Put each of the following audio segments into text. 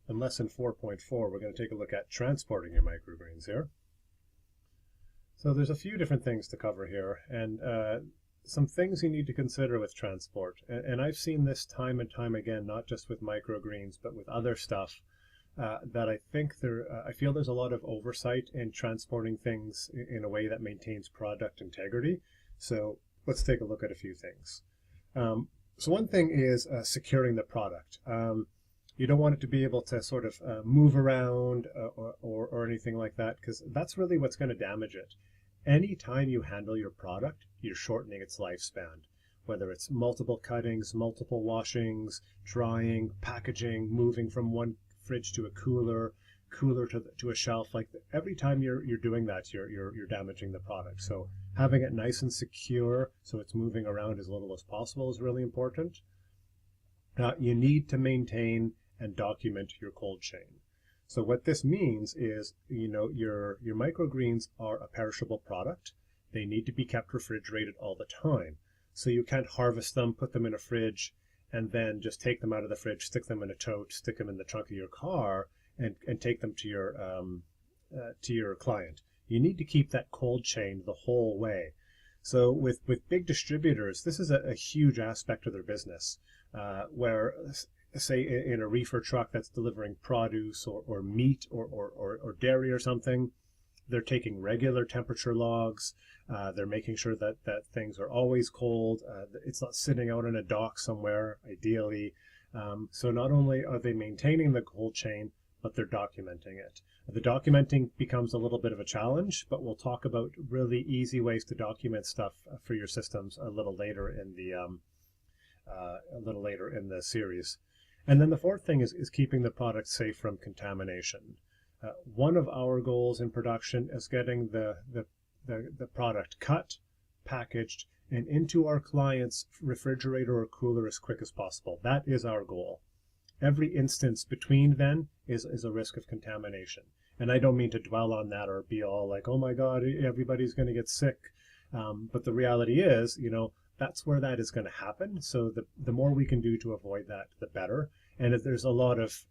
In lesson 4.4, we're going to take a look at transporting your microgreens here. So there's a few different things to cover here, and some things you need to consider with transport. And I've seen this time and time again, not just with microgreens, but with other stuff, that I feel there's a lot of oversight in transporting things in a way that maintains product integrity. So let's take a look at a few things. So one thing is securing the product. You don't want it to be able to sort of move around or anything like that, because that's really what's going to damage it. Anytime you handle your product, you're shortening its lifespan, whether it's multiple cuttings, multiple washings, drying, packaging, moving from one fridge to a cooler to a shelf. Like every time you're doing that, you're damaging the product. So having it nice and secure so it's moving around as little as possible is really important. You need to maintain and document your cold chain. So what this means is, your microgreens are a perishable product. They need to be kept refrigerated all the time. So you can't harvest them, put them in a fridge, and then just take them out of the fridge, stick them in a tote, stick them in the trunk of your car, and take them to your client. You need to keep that cold chain the whole way. So with big distributors, this is a huge aspect of their business, where say in a reefer truck that's delivering produce or meat or dairy or something, they're taking regular temperature logs. They're making sure that things are always cold. It's not sitting out in a dock somewhere, ideally. So not only are they maintaining the cold chain, but they're documenting it. The documenting becomes a little bit of a challenge, but we'll talk about really easy ways to document stuff for your systems a little later in the series. And then the fourth thing is keeping the product safe from contamination. One of our goals in production is getting the product cut, packaged, and into our client's refrigerator or cooler as quick as possible. That is our goal. Every instance between then is a risk of contamination. And I don't mean to dwell on that or be all like, oh my God, everybody's going to get sick. But the reality is, that's where that is going to happen. So the more we can do to avoid that, the better. And if there's a lot of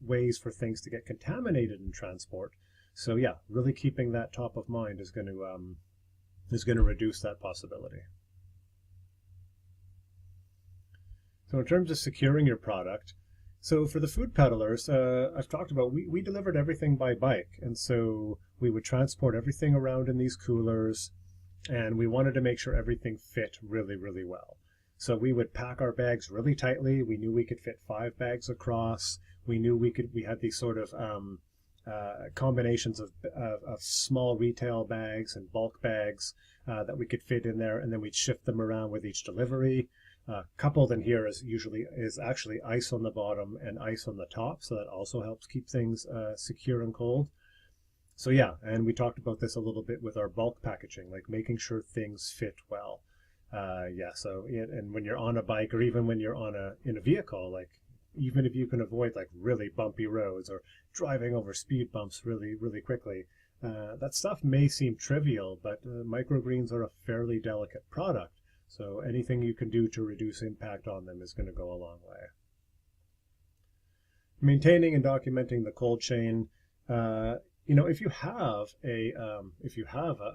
ways for things to get contaminated in transport. So yeah, really keeping that top of mind is going to reduce that possibility. So in terms of securing your product, so for the food peddlers, I've talked about, we delivered everything by bike. And so we would transport everything around in these coolers, and we wanted to make sure everything fit really, really well. So we would pack our bags really tightly. We knew we could fit 5 bags across. We knew we had these sort of combinations of small retail bags and bulk bags that we could fit in there, and then we'd shift them around with each delivery. Coupled in here is actually ice on the bottom and ice on the top, so that also helps keep things secure and cold. So yeah, and we talked about this a little bit with our bulk packaging, like making sure things fit well. And when you're on a bike, or even when you're in a vehicle, like even if you can avoid like really bumpy roads or driving over speed bumps really, really quickly, that stuff may seem trivial, but microgreens are a fairly delicate product. So anything you can do to reduce impact on them is going to go a long way. Maintaining and documenting the cold chain. If you have a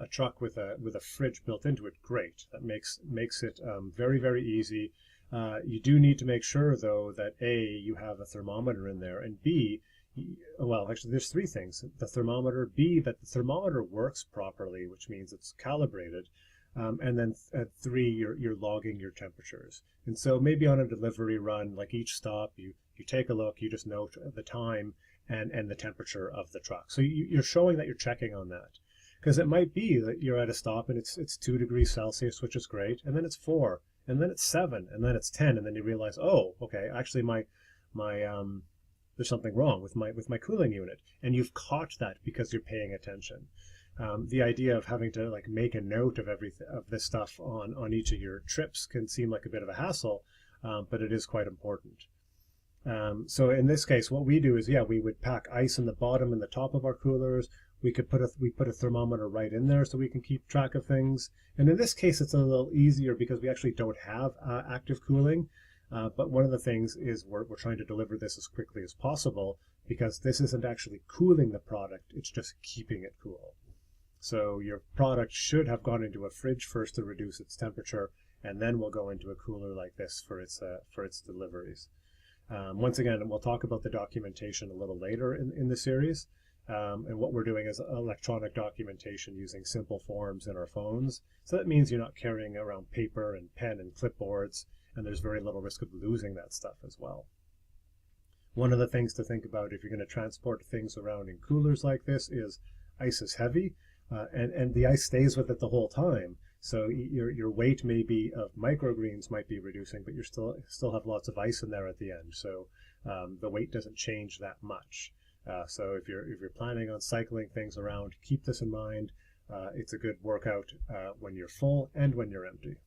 truck with a fridge built into it, great. That makes it very, very easy. You do need to make sure though that A, you have a thermometer in there, and B, well, actually there's 3 things. The thermometer, B, that the thermometer works properly, which means it's calibrated. And then 3, you're logging your temperatures. And so maybe on a delivery run, like each stop, you take a look, you just note the time and the temperature of the truck. So you're showing that you're checking on that. Because it might be that you're at a stop and it's 2 degrees Celsius, which is great, and then it's 4, and then it's 7, and then it's 10, and then you realize, oh, okay, actually my there's something wrong with my cooling unit. And you've caught that because you're paying attention. The idea of having to like make a note of this stuff on each of your trips can seem like a bit of a hassle, but it is quite important. So in this case, what we do is, we would pack ice in the bottom and the top of our coolers. We put a thermometer right in there so we can keep track of things. And in this case, it's a little easier because we actually don't have active cooling. But one of the things is we're trying to deliver this as quickly as possible because this isn't actually cooling the product, it's just keeping it cool. So your product should have gone into a fridge first to reduce its temperature, and then will go into a cooler like this for its deliveries. Once again, we'll talk about the documentation a little later in the series. And what we're doing is electronic documentation using simple forms in our phones. So that means you're not carrying around paper and pen and clipboards, and there's very little risk of losing that stuff as well. One of the things to think about if you're going to transport things around in coolers like this is ice is heavy, and the ice stays with it the whole time. So your weight maybe of microgreens might be reducing, but you still have lots of ice in there at the end. So the weight doesn't change that much. So if you're planning on cycling things around, keep this in mind. It's a good workout when you're full and when you're empty.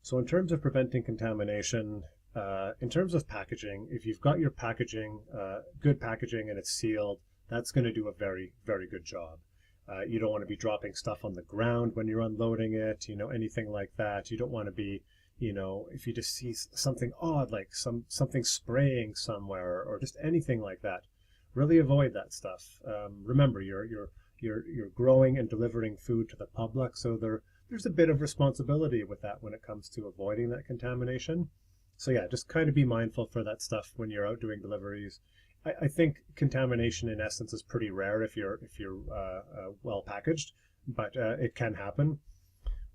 So in terms of preventing contamination, in terms of packaging, if you've got your packaging, good packaging, and it's sealed, that's going to do a very, very good job. You don't want to be dropping stuff on the ground when you're unloading it, anything like that. You don't want to be, if you just see something odd, like something spraying somewhere or just anything like that, really avoid that stuff. Remember, you're growing and delivering food to the public, so there's a bit of responsibility with that when it comes to avoiding that contamination. So yeah, just kind of be mindful for that stuff when you're out doing deliveries. I think contamination in essence is pretty rare if you're well packaged, but it can happen.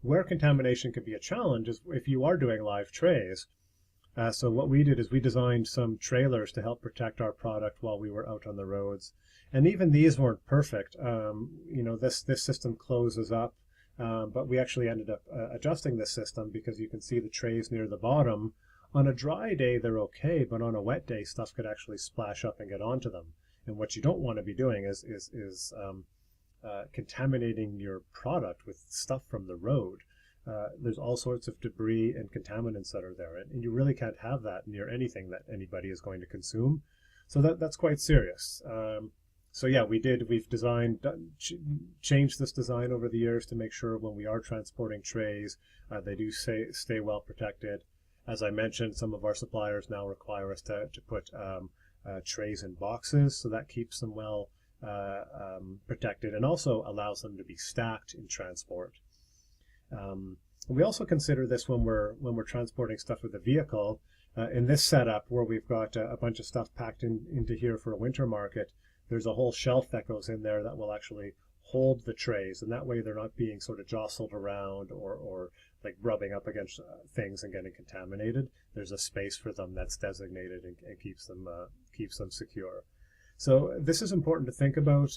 Where contamination can be a challenge is if you are doing live trays. So what we did is we designed some trailers to help protect our product while we were out on the roads, and even these weren't perfect. This system closes up. But we actually ended up adjusting this system because you can see the trays near the bottom. On a dry day, they're okay, but on a wet day, stuff could actually splash up and get onto them. And what you don't want to be doing is contaminating your product with stuff from the road. There's all sorts of debris and contaminants that are there, and you really can't have that near anything that anybody is going to consume. So that's quite serious. So yeah, we've changed this design over the years to make sure when we are transporting trays, they do stay well protected. As I mentioned, some of our suppliers now require us to put trays in boxes, so that keeps them well protected and also allows them to be stacked in transport. We also consider this when we're transporting stuff with a vehicle. In this setup where we've got a bunch of stuff packed into here for a winter market, there's a whole shelf that goes in there that will actually hold the trays, and that way they're not being sort of jostled around or like rubbing up against things and getting contaminated. There's a space for them that's designated and keeps them secure. So this is important to think about.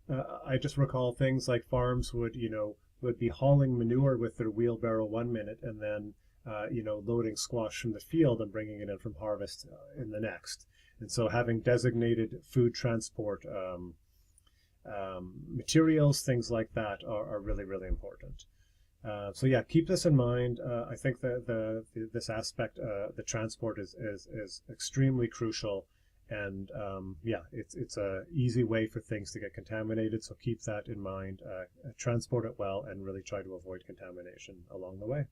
I just recall things like farms would be hauling manure with their wheelbarrow one minute and then loading squash from the field and bringing it in from harvest in the next. And so having designated food transport materials, things like that are really, really important. So yeah, keep this in mind. I think that this aspect, the transport is extremely crucial. And yeah, it's a easy way for things to get contaminated. So keep that in mind, transport it well, and really try to avoid contamination along the way.